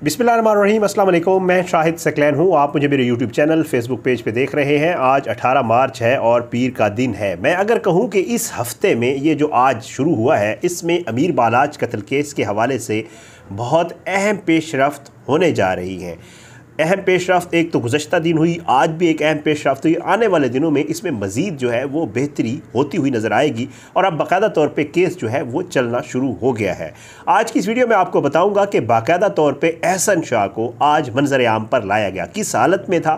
बिस्मिल्लाहिर्रहमानिर्रहीम, अस्सलाम वालेकुम। मैं शाहिद सकलैन हूँ। आप मुझे मेरे यूट्यूब चैनल फेसबुक पेज पे देख रहे हैं। आज 18 मार्च है और पीर का दिन है। मैं अगर कहूँ कि इस हफ़्ते में ये जो आज शुरू हुआ है, इसमें अमीर बालाज कत्ल केस के हवाले से बहुत अहम पेशरफ्त होने जा रही हैं। अहम पेशरफ्त एक तो गुज़श्ता दिन हुई, आज भी एक अहम पेशरफ्त हुई। आने वाले दिनों में इसमें मज़ीद जो है वो बेहतरी होती हुई नज़र आएगी और अब बाकायदा तौर पे केस जो है वो चलना शुरू हो गया है। आज की इस वीडियो में आपको बताऊंगा कि बाकायदा तौर पे एहसन शाह को आज मंजर आम पर लाया गया, किस हालत में था,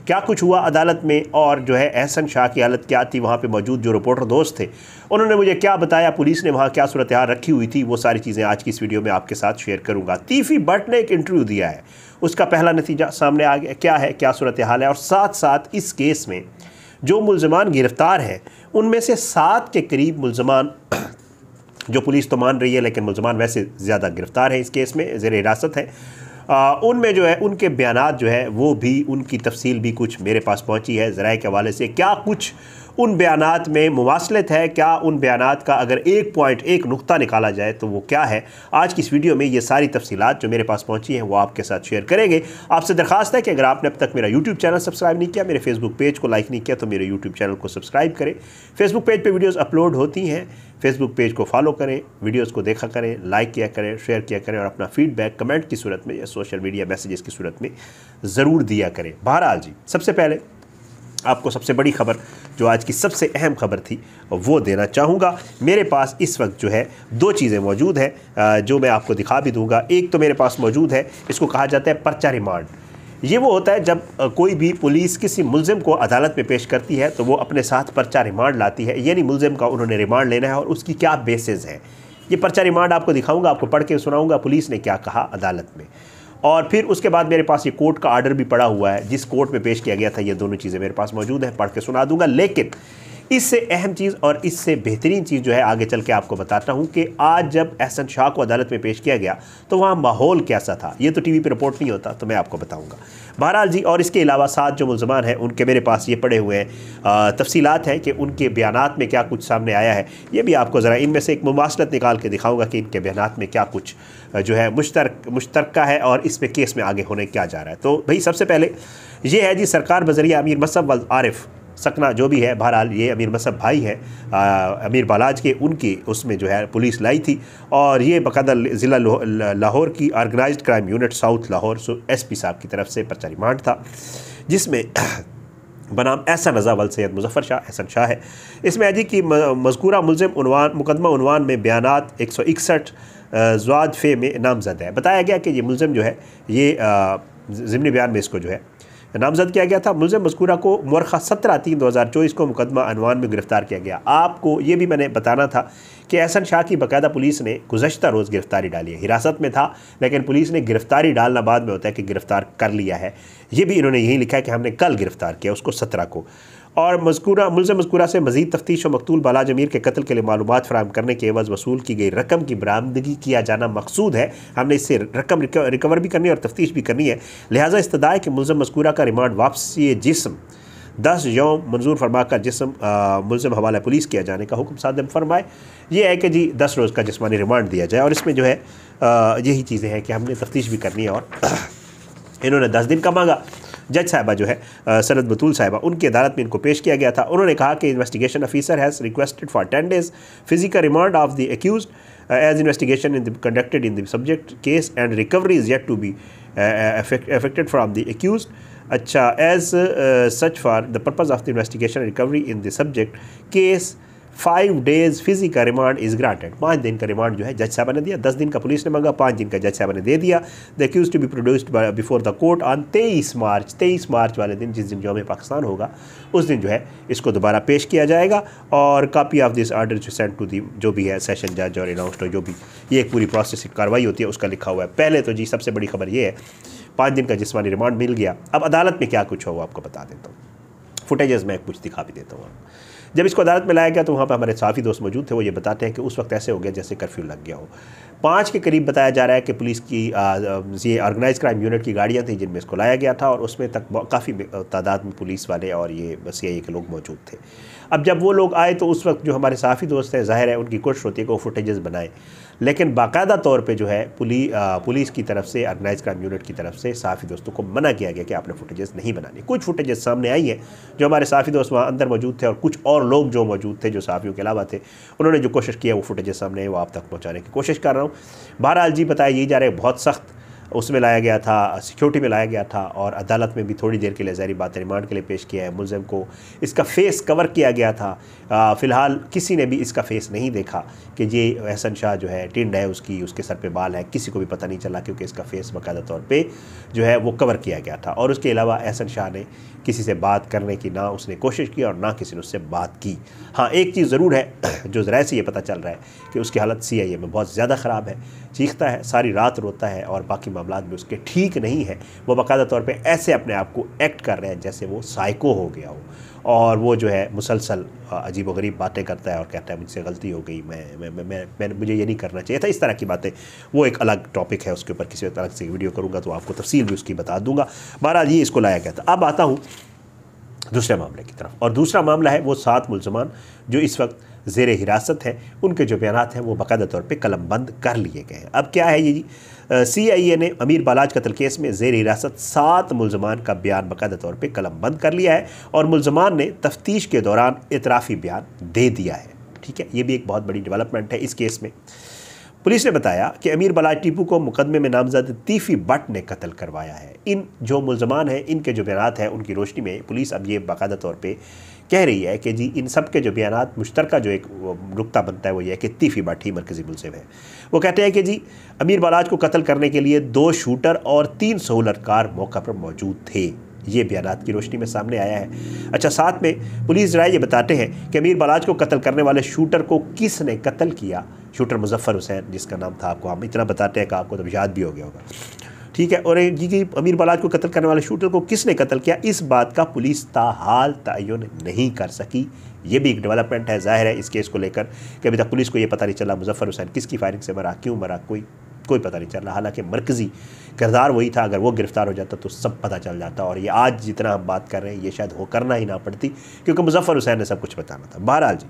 क्या कुछ हुआ अदालत में, और जो है एहसन शाह की हालत क्या थी, वहाँ पे मौजूद जो रिपोर्टर दोस्त थे उन्होंने मुझे क्या बताया, पुलिस ने वहाँ क्या सूरत हाल रखी हुई थी, वो सारी चीज़ें आज की इस वीडियो में आपके साथ शेयर करूँगा। तीफी भट्ट ने एक इंटरव्यू दिया है, उसका पहला नतीजा सामने आ गया, क्या है, क्या सूरत हाल है, और साथ साथ इस केस में जो मुल्ज़मान गिरफ़्तार हैं उनमें से 7 के करीब मुल्ज़मान, जो पुलिस तो मान रही है लेकिन मुल्ज़मान वैसे ज़्यादा गिरफ़्तार हैं इस केस में, ज़ेर हिरासत है, उनमें जो है उनके बयानात जो है वो भी, उनकी तफसील भी कुछ मेरे पास पहुंची है ज़राए के हवाले से। क्या कुछ उन बयानात में मुमासलत है, क्या उन बयानात का अगर एक पॉइंट, एक नुक्ता निकाला जाए तो वो क्या है, आज की इस वीडियो में ये सारी तफसीलात जो मेरे पास पहुंची हैं वो आपके साथ शेयर करेंगे। आपसे दरख्वास्त है कि अगर आपने अब तक मेरा यूट्यूब चैनल सब्सक्राइब नहीं किया, मेरे फेसबुक पेज को लाइक नहीं किया, तो मेरे यूट्यूब चैनल को सब्सक्राइब करें। फेसबुक पेज पर वीडियोज़ अपलोड होती हैं, फेसबुक पेज को फॉलो करें, वीडियोस को देखा करें, लाइक किया करें, शेयर किया करें और अपना फीडबैक कमेंट की सूरत में या सोशल मीडिया मैसेजेस की सूरत में ज़रूर दिया करें। बहरहाल जी, सबसे पहले आपको सबसे बड़ी खबर, जो आज की सबसे अहम खबर थी, वो देना चाहूँगा। मेरे पास इस वक्त जो है 2 चीज़ें मौजूद हैं जो मैं आपको दिखा भी दूँगा। एक तो मेरे पास मौजूद है, इसको कहा जाता है पर्चा रिमांड। ये वो होता है जब कोई भी पुलिस किसी मुल्ज़िम को अदालत में पेश करती है तो वो अपने साथ पर्चा रिमांड लाती है, यानी मुल्ज़िम का उन्होंने रिमांड लेना है और उसकी क्या बेसिस है। ये पर्चा रिमांड आपको दिखाऊंगा, आपको पढ़ के सुनाऊंगा पुलिस ने क्या कहा अदालत में। और फिर उसके बाद मेरे पास ये कोर्ट का आर्डर भी पड़ा हुआ है जिस कोर्ट में पेश किया गया था। ये दोनों चीज़ें मेरे पास मौजूद हैं, पढ़ के सुना दूंगा। लेकिन इससे अहम चीज़ और इससे बेहतरीन चीज़ जो है आगे चल के आपको बताता हूँ कि आज जब एहसन शाह को अदालत में पेश किया गया तो वहाँ माहौल कैसा था। ये तो टीवी पे रिपोर्ट नहीं होता, तो मैं आपको बताऊँगा। बहरहाल जी, और इसके अलावा 7 जो मुल्ज़मान हैं उनके मेरे पास ये पड़े हुए हैं, तफसीलात हैं कि उनके बयानात में क्या कुछ सामने आया है। ये भी आपको ज़रा इनमें से एक मुमासलत निकाल के दिखाऊँगा कि इनके बयानात में क्या कुछ जो है मुश्तरका है और इस पे केस में आगे होने क्या जा रहा है। तो भाई सबसे पहले ये है जी, सरकार बज़रिया अमीर मसअब वल आरिफ सकना जो भी है, बहरहाल ये अमीर मसअब भाई है अमीर बालाज के, उनकी उसमें जो है पुलिस लाई थी और ये बाकायदा ज़िला लाहौर की organised crime unit south Lahore SP साहब की तरफ से पर्चा रिमांड था, जिसमें बनाम एहसन रज़ा वल सैयद मुज़फ़्फ़र शाह एहसन शाह है। इसमें है जी कि मज़कूरा मुल्ज़िम मुकदमा उन्वान में बयानात 161 ज़वाद फ़े में नामज़द है। बताया गया कि ये मुल्ज़िम जो है ये ज़िमनी बयान में इसको जो है नामज़द किया गया था। मुल्ज़िम मज़कूरा को मुअर्ख़ा 17/3/2024 को मुकदमा अनवान में गिरफ़्तार किया गया। आपको ये भी मैंने बताना था कि एहसन शाह की बाकायदा पुलिस ने गुज़श्ता रोज़ गिरफ़्तारी डाली है। हिरासत में था लेकिन पुलिस ने गिरफ़्तारी डालना बाद में होता है कि गिरफ़्तार कर लिया है। ये भी इन्होंने यही लिखा है कि हमने कल गिरफ़्तार किया उसको 17 को। और मुल्ज़िम मज़कूरा से मज़ीद तफ्तीश और मकतूल बालाज अमीर के कत्ल के लिए मालूमात फ़राहम करने के एवज़ वसूल की गई रकम की बरामदगी किया जाना मकसूद है। हमने इससे रकम रिकवर भी करनी है और तफ्तीश भी करनी है। लिहाजा इस्तदा है कि मुल्ज़िम मज़कूरा का रिमांड वापसी जिस्म 10 यौम मंजूर फरमा कर जिस्म मुल्ज़िम हवाला पुलिस किया जाने का हुक्म सादम फरमाए। ये है कि जी 10 रोज़ का जिस्मानी रिमांड दिया जाए और इसमें जो है यही चीज़ें हैं कि हमने तफ्तीश भी करनी है। और इन्होंने 10 दिन का मांगा। जज साहिबा जो है सनद बतूल साहिबा, उनकी अदालत में इनको पेश किया गया था। उन्होंने कहा कि investigation officer has requested for 10 days physical remand of the accused as investigation in conducted in the subject case and recovery is yet to be affected from the accused. अच्छा, as such for the purpose of the investigation and recovery in the subject case 5 days physical remand is granted. 5 दिन का remand जो है जज साहब ने दिया, 10 दिन का पुलिस ने मांगा, 5 दिन का जज साहब ने दे दिया। The accuse to be produced before the court on 23 March वाले दिन, जिस दिन यौम पाकिस्तान होगा उस दिन जो है इसको दोबारा पेश किया जाएगा। और copy of this order to send to the, जो भी है सेशन जज और अनाउंस्ड, जो भी ये एक पूरी प्रोसेस की कार्रवाई होती है उसका लिखा हुआ है। पहले तो जी सबसे बड़ी खबर ये है 5 दिन का जिस्मानी रिमांड मिल गया। अब अदालत में क्या कुछ हो वो आपको बता देता हूँ, फुटेजेस में कुछ दिखा भी देता हूँ। जब इसको अदालत में लाया गया तो वहाँ पर हमारे साफ़ी दोस्त मौजूद थे। वो ये बताते हैं कि उस वक्त ऐसे हो गया जैसे कर्फ्यू लग गया हो। 5 के करीब बताया जा रहा है कि पुलिस की ये ऑर्गेनाइज क्राइम यूनिट की गाड़ियाँ थी जिनमें इसको लाया गया था और उसमें तक काफ़ी तादाद में पुलिस वाले और ये CIA के लोग मौजूद थे। अब जब वो लोग आए तो उस वक्त जो हमारे साफ़ी दोस्त हैं, ज़ाहिर है उनकी कोशिश होती है कि वो फुटेजेस बनाएं, लेकिन बाकायदा तौर पे जो है पुलिस की तरफ से, ऑर्गेनाइज क्राइम यूनिट की तरफ से सहाफ़ी दोस्तों को मना किया गया कि आपने फुटेजेस नहीं बनानी। कुछ फुटेजेस सामने आई है, जो हमारे सहाफ़ी दोस्त वहाँ अंदर मौजूद थे और कुछ और लोग जो मौजूद थे जो सहाफ़ियों के अलावा थे, उन्होंने जो कोशिश किया वो फुटेजेस सामने आए, वो आप तक पहुँचाने की कोशिश कर रहा हूँ। बहरहाल जी बताया यही जा रहा है, बहुत सख्त उसमें लाया गया था, सिक्योरिटी में लाया गया था और अदालत में भी थोड़ी देर के लिए ज़ाहिर बात है रिमांड के लिए पेश किया है। मुलज़िम को इसका फेस कवर किया गया था। फ़िलहाल किसी ने भी इसका फेस नहीं देखा कि ये एहसन शाह जो है टिंड है उसकी, उसके सर पे बाल है, किसी को भी पता नहीं चला क्योंकि इसका फेस बाकायदा तौर पे जो है वो कवर किया गया था। और उसके अलावा एहसन शाह ने किसी से बात करने की ना उसने कोशिश की और ना किसी ने उससे बात की। हाँ, एक चीज़ ज़रूर है जो ज़रा से ये पता चल रहा है कि उसकी हालत CIA में बहुत ज़्यादा ख़राब है, चीखता है, सारी रात रोता है और बाकी मामलात भी उसके ठीक नहीं है। वो बाकायदा तौर पे ऐसे अपने आप को एक्ट कर रहे हैं जैसे वो साइको हो गया हो और वो जो है मुसलसल अजीब व गरीब बातें करता है और कहता है मुझसे गलती हो गई, मैं मुझे ये नहीं करना चाहिए था, इस तरह की बातें। वो एक अलग टॉपिक है, उसके ऊपर किसी तरह से वीडियो करूँगा तो आपको तफसील भी उसकी बता दूंगा। बहरहाल ये इसको लाया गया था। अब आता हूँ दूसरे मामले की तरफ, और दूसरा मामला है वो 7 मुलज़मान जो इस वक्त ज़ेर हिरासत है, उनके जो बयानात हैं वो बाकायदा तौर पे कलमबंद कर लिए गए हैं। अब क्या है ये जी, CIA ने अमीर बालाज कत्ल केस में ज़ेर हिरासत 7 मुलज़मान का बयान बाकायदा तौर पे कलमबंद कर लिया है और मुलज़मान ने तफ्तीश के दौरान इतराफ़ी बयान दे दिया है। ठीक है, ये भी एक बहुत बड़ी डेवलपमेंट है इस केस में। पुलिस ने बताया कि अमीर बालाज टीपू को मुकदमे में नामजद तीफ़ी भट्ट ने कत्ल करवाया है। इन जो मुलज़मान हैं इनके जो बयानात हैं उनकी रोशनी में पुलिस अब ये बाकायदा तौर पे कह रही है कि जी इन सब के जो बयानात मुश्तरका जो एक नुक्ता बनता है वो ये है कि तीफ़ी भट्ट ही मरकज़ी मुलज़िम है। वो कहते हैं कि जी अमीर बालाज को कत्ल करने के लिए 2 शूटर और 3 सहूलतकार मौका पर मौजूद थे। ये बयानात की रोशनी में सामने आया है। अच्छा, साथ में पुलिस ज़राए ये बताते हैं कि अमीर बालाज को कत्ल करने वाले शूटर को किसने कत्ल किया। शूटर मुजफ्फर हुसैन जिसका नाम था, आपको हम इतना बताते हैं कि आपको तो याद भी हो गया होगा। ठीक है, और ये अमीर बालाज को कत्ल करने वाले शूटर को किसने कत्ल किया, इस बात का पुलिस ताहाल तयन नहीं कर सकी। ये भी एक डेवलपमेंट है ज़ाहिर है इस केस को लेकर कि अभी तक पुलिस को ये पता नहीं चला मुजफ्फर हुसैन किसकी फायरिंग से मरा, क्यों मरा, कोई पता नहीं चल रहा। हालांकि मरकज़ी किरदार वही था, अगर वो गिरफ्तार हो जाता तो सब पता चल जाता और ये आज जितना हम बात कर रहे हैं ये शायद हो करना ही ना पड़ती क्योंकि मुजफ्फर हुसैन ने सब कुछ बताना था। बहरहाल जी,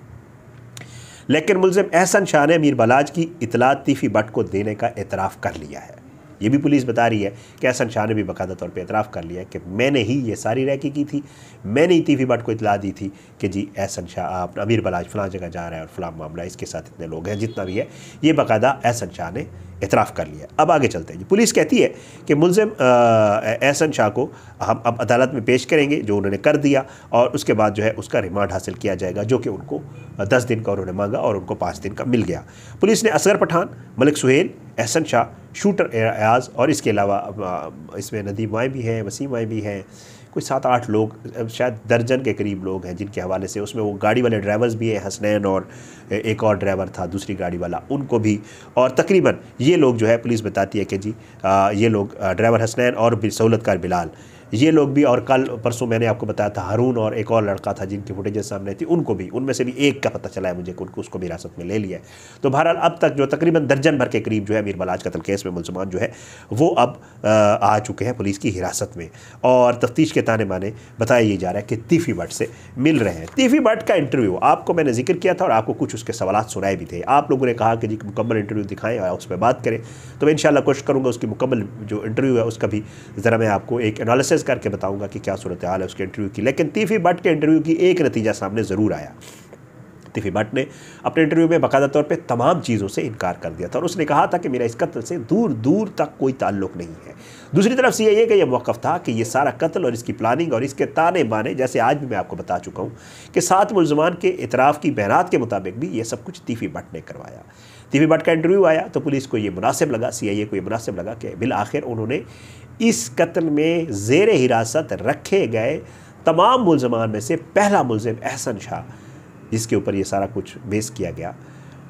लेकिन मुलज़िम एहसन शाह ने अमीर बालाज की इतला तीफ़ी भट्ट को देने का एतराफ़ कर लिया है। ये भी पुलिस बता रही है कि एहसन शाह ने भी बाकायदा तौर पे एतराफ़ कर लिया है कि मैंने ही ये सारी रैकी की थी, मैंने ही तीफ़ी भट्ट को इतला दी थी कि जी एहसन शाह अमीर बालाज फ़लाँ जगह जा रहा है और फ़लाँ मामला, इसके साथ इतने लोग हैं, जितना भी है ये बाकायदा एहसन शाह ने एतराफ़ कर लिया। अब आगे चलते हैं जी। पुलिस कहती है कि मुलज़िम एहसन शाह को हम अब अदालत में पेश करेंगे, जो उन्होंने कर दिया, और उसके बाद जो है उसका रिमांड हासिल किया जाएगा, जो कि उनको 10 दिन का उन्होंने मांगा और उनको 5 दिन का मिल गया। पुलिस ने असगर पठान, मलिक सुहेल, एहसन शाह, शूटर एयाज और इसके अलावा इसमें नदीम वाई भी हैं, वसीम वाई भी हैं, कोई 7-8 लोग, शायद दर्जन के करीब लोग हैं जिनके हवाले से, उसमें वो गाड़ी वाले ड्राइवर्स भी हैं, हसनैन और एक और ड्राइवर था दूसरी गाड़ी वाला, उनको भी, और तकरीबन ये लोग जो है पुलिस बताती है कि जी ये लोग ड्राइवर हसनैन और सहूलतकार बिलाल, ये लोग भी, और कल परसों मैंने आपको बताया था हारून और एक और लड़का था जिनकी फुटेजेस सामने थी, उनको भी, उनमें से भी एक का पता चला है मुझे कि उनको उसको भी हिरासत में ले लिया है। तो बहरहाल अब तक जो तकरीबन दर्जन भर के करीब जो है अमीर बालाज कत्ल केस में मुलज़मान जो है वो अब आ चुके हैं पुलिस की हिरासत में और तफ्तीश के ताने माने बताया ये जा रहा है कि तीफ़ी भट्ट से मिल रहे हैं। तीफ़ी भट्ट का इंटरव्यू आपको मैंने जिक्र किया था और आपको कुछ उसके सवाल सुनाए भी थे। आप लोगों ने कहा कि जी मुकम्मल इंटरव्यू दिखाएं और उस पर बात करें, तो मैं इंशाल्लाह कोशिश करूँगा उसकी मुकम्मल जो इंटरव्यू है उसका भी ज़रा मैं आपको एक एनालिसिस करके बताऊँगा कि क्या सूरत हाल है उसके इंटरव्यू की। लेकिन तीफ़ी भट्ट के इंटरव्यू की एक नतीजा सामने ज़रूर आया। तीफ़ी भट्ट ने अपने इंटरव्यू में बाकायदा तौर पे तमाम चीज़ों से इनकार कर दिया था और उसने कहा था कि मेरा इस कत्ल से दूर दूर तक कोई ताल्लुक़ नहीं है। दूसरी तरफ से ये कि यह मौक़िफ़ था कि ये सारा कत्ल और इसकी प्लानिंग और इसके ताने बाने, जैसे आज भी मैं आपको बता चुका हूँ कि 7 मुलज़मान के इतराफ़ की बयानात के मुताबिक भी ये सब कुछ तीफ़ी भट्ट ने करवाया। तीफ़ी भट्ट का इंटरव्यू आया तो पुलिस को ये मुनासिब लगा, CIA को ये मुनासिब लगा कि बिल आखिर उन्होंने इस कत्ल में ज़ेर हिरासत रखे गए तमाम मुलज़मान में से पहला मुलज़िम एहसन शाह, जिसके ऊपर ये सारा कुछ बेस किया गया,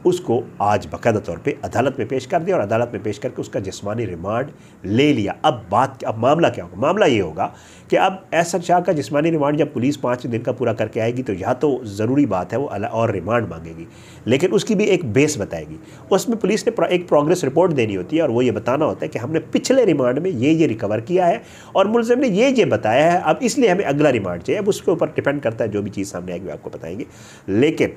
उसको आज बाकायदा तौर पे अदालत में पेश कर दिया और अदालत में पेश करके उसका जिस्मानी रिमांड ले लिया। अब मामला क्या होगा? मामला ये होगा कि अब एहसन शाह का जिस्मानी रिमांड जब पुलिस 5 दिन का पूरा करके आएगी तो या तो ज़रूरी बात है वो और रिमांड मांगेगी, लेकिन उसकी भी एक बेस बताएगी। उसमें पुलिस ने एक प्रोग्रेस रिपोर्ट देनी होती है और वो ये बताना होता है कि हमने पिछले रिमांड में ये रिकवर किया है और मुलज़िम ने ये बताया है, अब इसलिए हमें अगला रिमांड चाहिए। अब उसके ऊपर डिपेंड करता है, जो भी चीज़ सामने आएगी आपको बताएंगे। लेकिन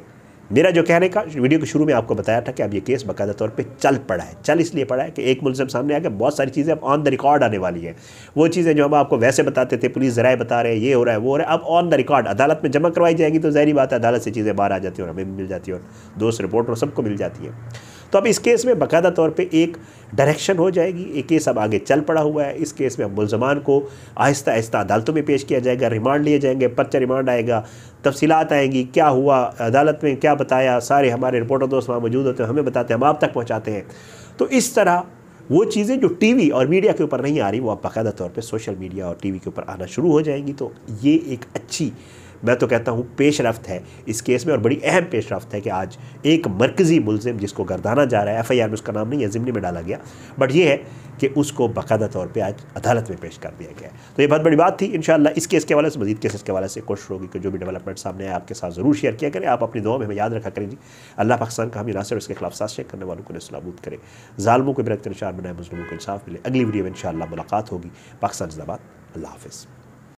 मेरा जो कहने का वीडियो के शुरू में आपको बताया था कि अब ये केस बाकायदा तौर पे चल पड़ा है। चल इसलिए पड़ा है कि एक मुल्ज़िम सामने आ गया, बहुत सारी चीज़ें अब ऑन द रिकॉर्ड आने वाली हैं। वो चीज़ें जो हम आपको वैसे बताते थे, पुलिस ज़राए बता रहे हैं, ये हो रहा है वो हो रहा है, अब ऑन द रिकॉर्ड अदालत में जमा करवाई जाएगी तो ज़ाहिर बात है अदालत से चीज़ें बाहर आ जाती हैं और हमें भी मिल जाती है और दोस्त रिपोर्टर सबको मिल जाती है। तो अब इस केस में बाकायदा तौर पे एक डायरेक्शन हो जाएगी। एक केस अब आगे चल पड़ा हुआ है। इस केस में अब मुल्ज़मान को आहिस्ता आहिस्ता अदालतों में पेश किया जाएगा, रिमांड लिए जाएंगे, पर्चा रिमांड आएगा, तफसीलात आएंगी, क्या हुआ अदालत में, क्या बताया, सारे हमारे रिपोर्टर दोस्त वहाँ मौजूद होते हैं, हमें बताते हैं, हम आप तक पहुँचाते हैं। तो इस तरह वो चीज़ें जो टीवी और मीडिया के ऊपर नहीं आ रही, वो अब बाकायदा तौर पे सोशल मीडिया और टीवी के ऊपर आना शुरू हो जाएंगी। तो ये एक अच्छी, मैं तो कहता हूँ, पेशरफ्त है इस केस में, और बड़ी अहम पेशरफ्त है कि आज एक मरकज़ी मुल्ज़िम जिसको गर्दाना जा रहा है, FIR में उसका नाम नहीं है, ज़िम्नी में डाला गया, बट ये है कि उसको बाकायदा तौर पे आज अदालत में पेश कर दिया गया है। तो ये बहुत बड़ी बात थी। इंशाअल्लाह इस केस के हवाले से, मज़ीद केसेस के हवाले से कोशिश होगी कि जो भी डेवलपमेंट सामने आए आपके साथ ज़रूर शेयर किया करें। आप अपनी दुआ में हमें याद रखा करें जी। अल्लाह पाकिस्तान का हमें नासिर उसके खिलाफ साजिश करने वालों को सलामत करे, ज़ालिमों को इबरत के निशान बनाए, मुस्लिमों को इंसाफ मिले। अगली वीडियो में इंशाअल्लाह मुलाकात होगी। पाकिस्तान जिंदाबाद। अल्लाह हाफ़िज़।